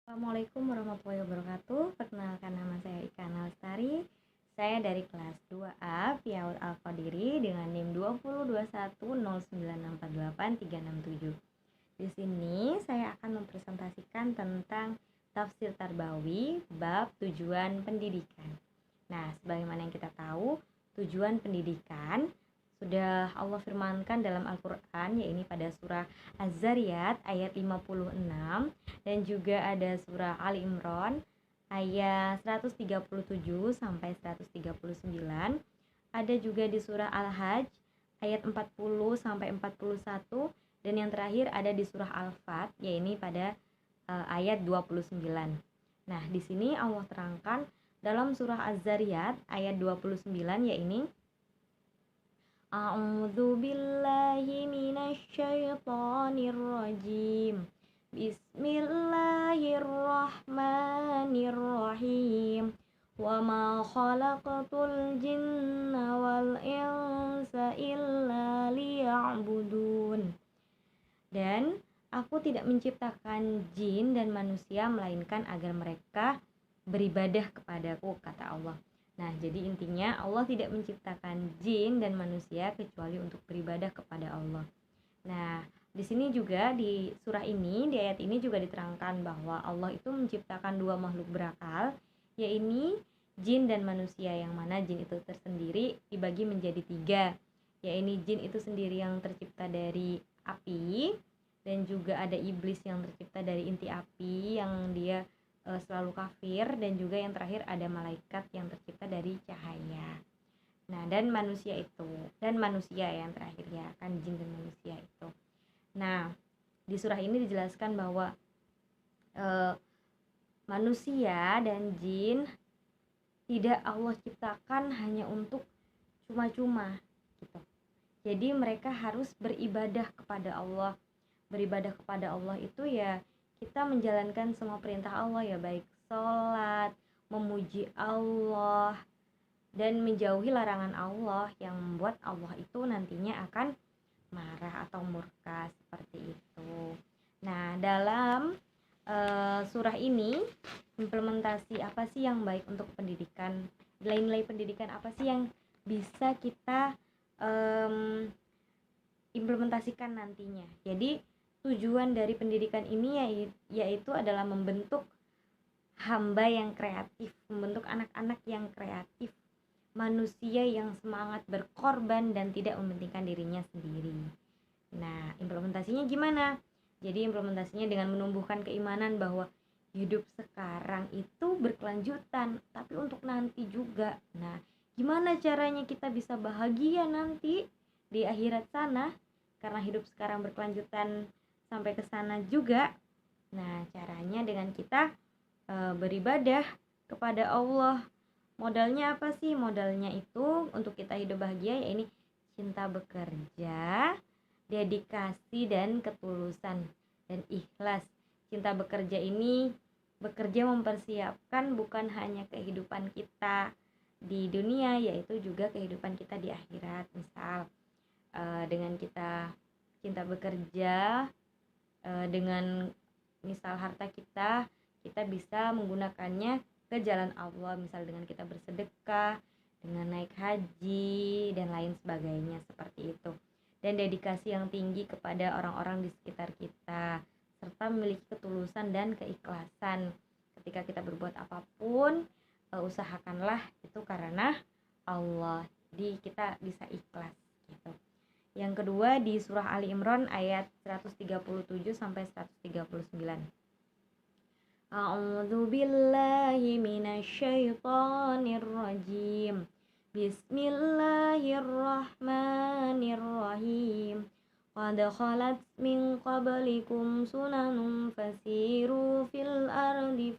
Assalamualaikum warahmatullahi wabarakatuh. Perkenalkan, nama saya Ika Lestari. Saya dari kelas 2A Fiaul Al-Qadiri dengan NIM 202109648367. Di sini saya akan mempresentasikan tentang tafsir Tarbawi bab tujuan pendidikan. Nah, sebagaimana yang kita tahu, tujuan pendidikan sudah Allah firmankan dalam Al-Quran, yaitu pada surah Az-Zariyat ayat 56, dan juga ada surah Ali Imran ayat 137 sampai 139. Ada juga di surah Al-Hajj ayat 40 sampai 41, dan yang terakhir ada di surah Al-Fat, yaitu pada ayat 29. Nah, di sini Allah terangkan dalam surah Az-Zariyat ayat 29, yaitu A'udzu billahi minasyaitonir rajim. Bismillahirrahmanirrahim. Wa ma khalaqatul jinna wal insa illa liya'budun. Dan aku tidak menciptakan jin dan manusia melainkan agar mereka beribadah kepadaku, kata Allah. Nah, jadi intinya Allah tidak menciptakan jin dan manusia kecuali untuk beribadah kepada Allah. Nah, di sini juga di surah ini, di ayat ini juga diterangkan bahwa Allah itu menciptakan dua makhluk berakal, yaitu jin dan manusia, yang mana jin itu tersendiri dibagi menjadi tiga, yaitu jin itu sendiri yang tercipta dari api, dan juga ada iblis yang tercipta dari inti api yang dia selalu kafir, dan juga yang terakhir ada malaikat yang tercipta dari cahaya. Nah, dan manusia yang terakhir, ya kan, jin dan manusia itu. Nah, di surah ini dijelaskan bahwa manusia dan jin tidak Allah ciptakan hanya untuk cuma-cuma gitu. Jadi mereka harus beribadah kepada Allah. Beribadah kepada Allah itu ya kita menjalankan semua perintah Allah, ya, baik sholat, memuji Allah, dan menjauhi larangan Allah yang membuat Allah itu nantinya akan marah atau murka, seperti itu. Nah, dalam surah ini, implementasi apa sih yang baik untuk pendidikan, nilai-nilai pendidikan apa sih yang bisa kita implementasikan nantinya. Jadi tujuan dari pendidikan ini yaitu adalah membentuk hamba yang kreatif, membentuk anak-anak yang kreatif, manusia yang semangat berkorban dan tidak mementingkan dirinya sendiri. Nah, implementasinya gimana? Jadi implementasinya dengan menumbuhkan keimanan bahwa hidup sekarang itu berkelanjutan, tapi untuk nanti juga. Nah, gimana caranya kita bisa bahagia nanti di akhirat sana? Karena hidup sekarang berkelanjutan sampai ke sana juga. Nah, caranya dengan kita beribadah kepada Allah. Modalnya apa sih? Modalnya itu untuk kita hidup bahagia, yaitu cinta bekerja, dedikasi dan ketulusan dan ikhlas. Cinta bekerja ini bekerja mempersiapkan bukan hanya kehidupan kita di dunia, yaitu juga kehidupan kita di akhirat. Misal dengan kita cinta bekerja, dengan misal harta kita bisa menggunakannya ke jalan Allah, misal dengan kita bersedekah, dengan naik haji dan lain sebagainya, seperti itu. Dan dedikasi yang tinggi kepada orang-orang di sekitar kita, serta memiliki ketulusan dan keikhlasan ketika kita berbuat apapun. Usahakanlah itu karena Allah, kita bisa ikhlas gitu. Yang kedua di surah Ali Imran ayat 137 sampai 139. A'udzu billahi minasyaitonir rajim. Bismillahirrahmanirrahim. Qad khalat min qablikum sunanun fasiru fil ardi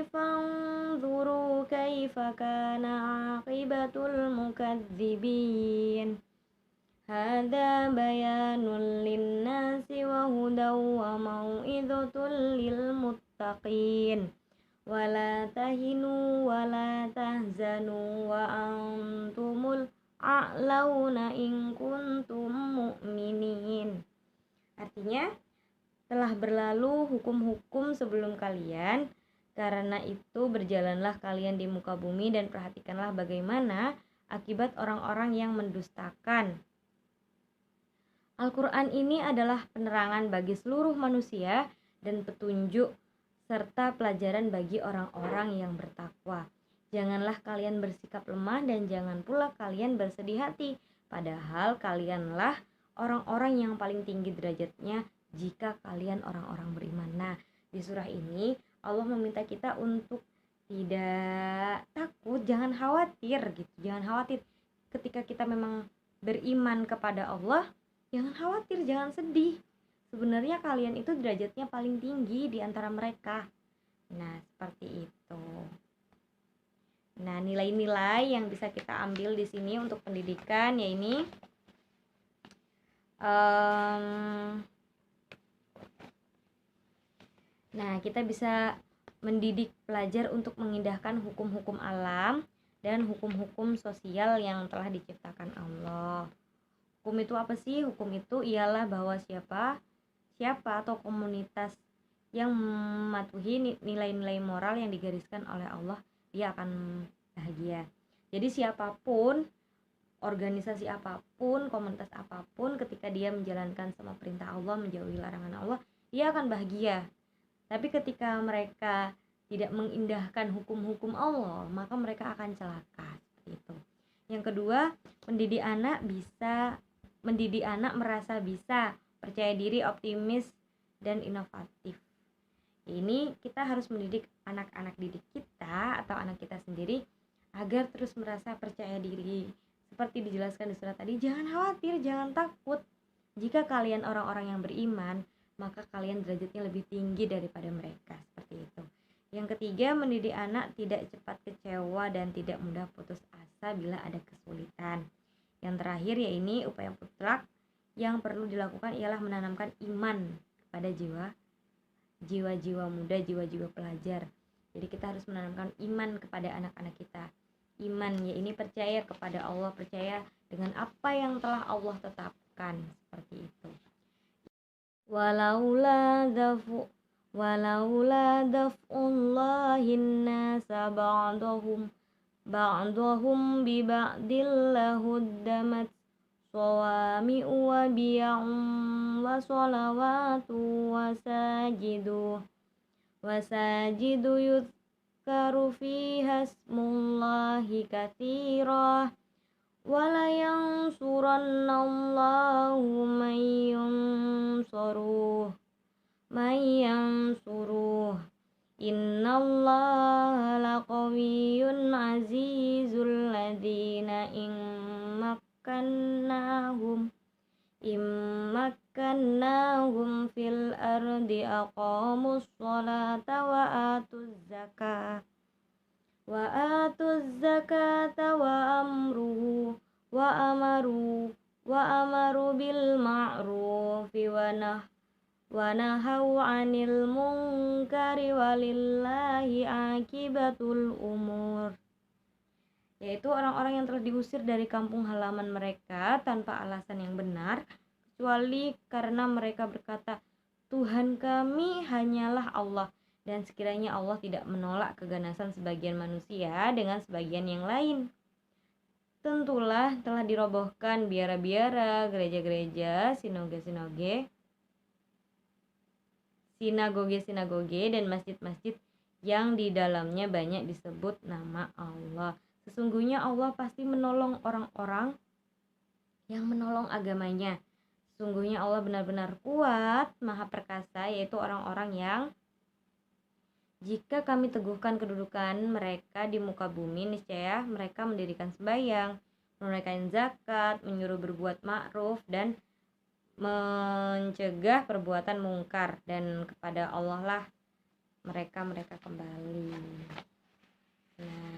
fanzuru kaifa kana aqibatul mukadzibin. Hada bayanul linnasi wa hudaw wa mau'izatul lil muttaqin. Wala tahinu wala tahzanu wa antumul a'launa in kuntum mu'minin. Artinya, telah berlalu hukum-hukum sebelum kalian. Karena itu berjalanlah kalian di muka bumi dan perhatikanlah bagaimana akibat orang-orang yang mendustakan. Al-Quran ini adalah penerangan bagi seluruh manusia dan petunjuk serta pelajaran bagi orang-orang yang bertakwa. Janganlah kalian bersikap lemah dan jangan pula kalian bersedih hati, padahal kalianlah orang-orang yang paling tinggi derajatnya jika kalian orang-orang beriman. Nah, di surah ini Allah meminta kita untuk tidak takut, jangan khawatir gitu. Jangan khawatir ketika kita memang beriman kepada Allah, jangan khawatir, jangan sedih. Sebenarnya kalian itu derajatnya paling tinggi di antara mereka. Nah, seperti itu. Nah, nilai-nilai yang bisa kita ambil di sini untuk pendidikan ya ini. Nah, kita bisa mendidik pelajar untuk mengindahkan hukum-hukum alam dan hukum-hukum sosial yang telah diciptakan Allah. Hukum itu apa sih? Hukum itu ialah bahwa siapa atau komunitas yang mematuhi nilai-nilai moral yang digariskan oleh Allah, dia akan bahagia. Jadi siapapun, organisasi apapun, komunitas apapun, ketika dia menjalankan semua perintah Allah, menjauhi larangan Allah, dia akan bahagia. Tapi ketika mereka tidak mengindahkan hukum-hukum Allah, maka mereka akan celaka. Seperti itu. Yang kedua, mendidik anak merasa bisa, percaya diri, optimis, dan inovatif. Ini kita harus mendidik anak-anak didik kita atau anak kita sendiri agar terus merasa percaya diri. Seperti dijelaskan di surat tadi, jangan khawatir, jangan takut. Jika kalian orang-orang yang beriman, maka kalian derajatnya lebih tinggi daripada mereka. Seperti itu. Yang ketiga, mendidik anak tidak cepat kecewa dan tidak mudah putus asa bila ada kesulitan. Yang terakhir ya ini upaya mutlak yang perlu dilakukan ialah menanamkan iman kepada jiwa-jiwa muda, jiwa-jiwa pelajar. Jadi kita harus menanamkan iman kepada anak-anak kita. Iman ya ini percaya kepada Allah, percaya dengan apa yang telah Allah tetapkan, seperti itu. Walaula daf'ullahin nasa ba'dahum bi ba'dil lahuddamat sawami'u wa biya'un wa salawatu wasajidu yudhkaru fiha ismullahi katsira wala yansurannallahu man yansuruh innallaha laqawiyyun azizul ladina immakkannahum fil ardi aqamus sholata wa atuz zakata wa amaru bil ma'rufi wa nahaw 'anil munkari walillahi akibatul umur. Yaitu orang-orang yang telah diusir dari kampung halaman mereka tanpa alasan yang benar, kecuali karena mereka berkata, Tuhan kami hanyalah Allah, dan sekiranya Allah tidak menolak keganasan sebagian manusia dengan sebagian yang lain, tentulah telah dirobohkan biara-biara, gereja-gereja, sinagoge dan masjid-masjid yang di dalamnya banyak disebut nama Allah. Sesungguhnya Allah pasti menolong orang-orang yang menolong agamanya. Sesungguhnya Allah benar-benar kuat, maha perkasa, yaitu orang-orang yang jika kami teguhkan kedudukan mereka di muka bumi, niscaya mereka mendirikan sembahyang, menunaikan zakat, menyuruh berbuat ma'ruf, dan mencegah perbuatan mungkar, dan kepada Allah lah mereka kembali. Nah,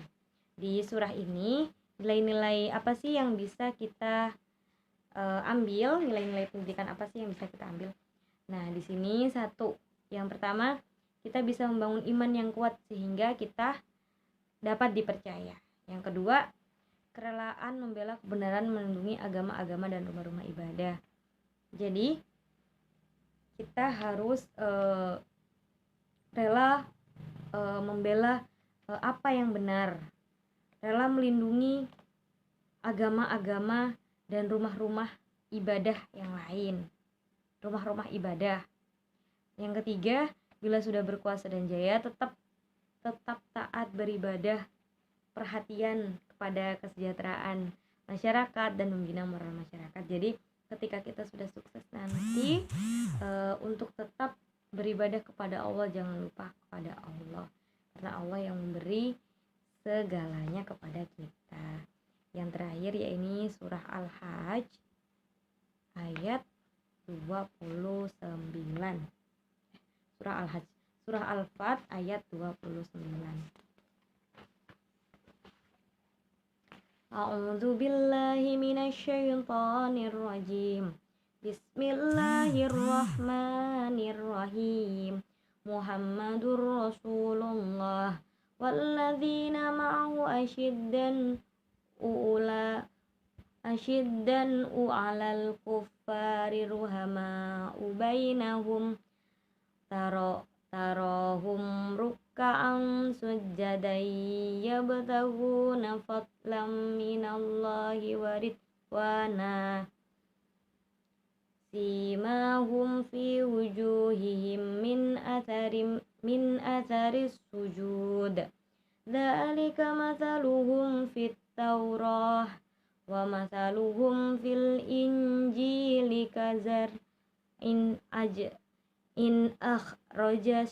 di surah ini nilai-nilai apa sih yang bisa kita ambil? Nilai-nilai pendidikan apa sih yang bisa kita ambil? Nah, di sini satu, yang pertama, kita bisa membangun iman yang kuat sehingga kita dapat dipercaya. Yang kedua, kerelaan membela kebenaran, melindungi agama-agama dan rumah-rumah ibadah. Jadi kita harus rela membela apa yang benar, rela melindungi agama-agama dan rumah-rumah ibadah yang lain, rumah-rumah ibadah. Yang ketiga, bila sudah berkuasa dan jaya, tetap taat beribadah, perhatian kepada kesejahteraan masyarakat dan membina moral masyarakat. Jadi ketika kita sudah sukses nanti, untuk tetap beribadah kepada Allah, jangan lupa kepada Allah, karena Allah yang memberi segalanya kepada kita. Yang terakhir yaitu surah Al-Hajj ayat 29. Surah Al-Fat ayat 29. A'udzu billahi minasyaitonir rajim. Bismillahirrahmanirrahim. Muhammadur Rasulullah walladzina ma'ahu asyiddan 'alal kuffari ruhama'u bainahum tarahum ruk'an sujjadan yabtaghuna fadlan minallahi wa ridwana simahum fi wujuhihim min atharis sujud dzalika mathaluhum fit taurah wa mathaluhum fil injili kazar in akhraja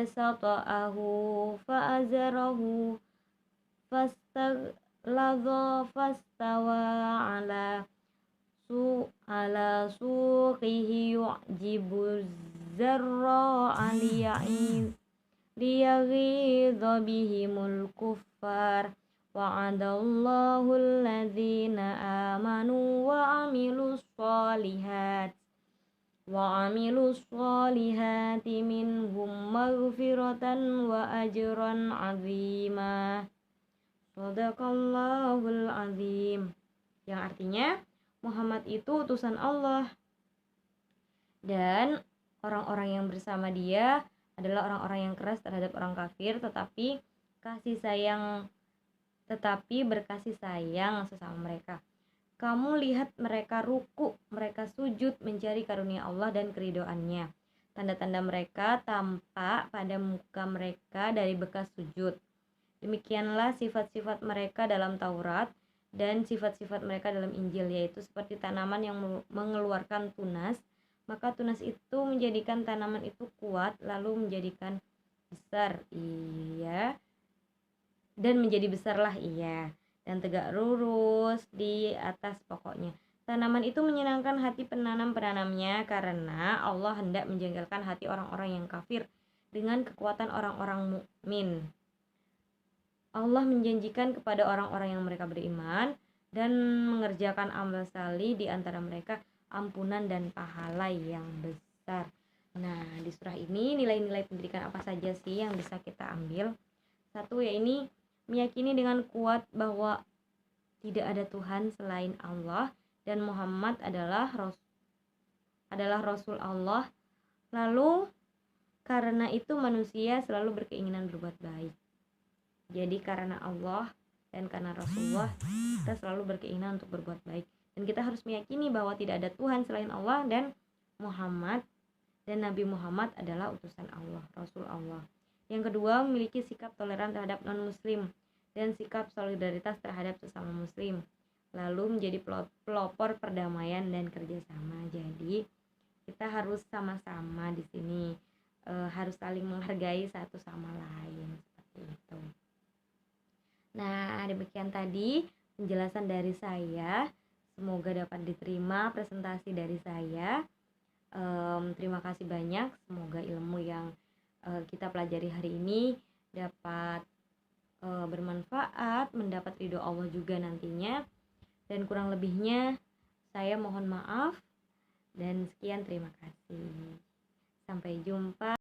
sata'ahu fa'azarahu fastagladha fastawa ala suqihi yu'jibu zarra'a liyaghidha bihimul kuffar wa'adallahu alladhina amanu wa 'amilus solihati minhum maghfiratan wa ajran 'azima. Shadaqallahul azim. Yang artinya Muhammad itu utusan Allah dan orang-orang yang bersama dia adalah orang-orang yang keras terhadap orang kafir, tetapi berkasih sayang sesama mereka. Kamu lihat mereka ruku, mereka sujud mencari karunia Allah dan keridhoannya. Tanda-tanda mereka tampak pada muka mereka dari bekas sujud. Demikianlah sifat-sifat mereka dalam Taurat dan sifat-sifat mereka dalam Injil, yaitu seperti tanaman yang mengeluarkan tunas, maka tunas itu menjadikan tanaman itu kuat, lalu menjadikan besar, dan menjadi besarlah dan tegak lurus di atas pokoknya. Tanaman itu menyenangkan hati penanamnya, karena Allah hendak menjengkelkan hati orang-orang yang kafir dengan kekuatan orang-orang mukmin. Allah menjanjikan kepada orang-orang yang mereka beriman dan mengerjakan amal salih di antara mereka ampunan dan pahala yang besar. Nah, di surah ini nilai-nilai pendidikan apa saja sih yang bisa kita ambil? Satu, yaitu meyakini dengan kuat bahwa tidak ada Tuhan selain Allah dan Muhammad adalah Rasul Allah. Lalu karena itu manusia selalu berkeinginan berbuat baik. Jadi karena Allah dan karena Rasulullah, kita selalu berkeinginan untuk berbuat baik. Dan kita harus meyakini bahwa tidak ada Tuhan selain Allah dan Muhammad dan Nabi Muhammad adalah utusan Allah, Rasul Allah. Yang kedua, memiliki sikap toleran terhadap non-muslim dan sikap solidaritas terhadap sesama muslim, lalu menjadi pelopor perdamaian dan kerjasama. Jadi kita harus sama-sama di sini, harus saling menghargai satu sama lain, seperti itu. Nah, demikian tadi penjelasan dari saya. Semoga dapat diterima presentasi dari saya. Terima kasih banyak. Semoga ilmu yang kita pelajari hari ini dapat bermanfaat, mendapat ridho Allah juga nantinya. Dan kurang lebihnya saya mohon maaf. Dan sekian, terima kasih. Sampai jumpa.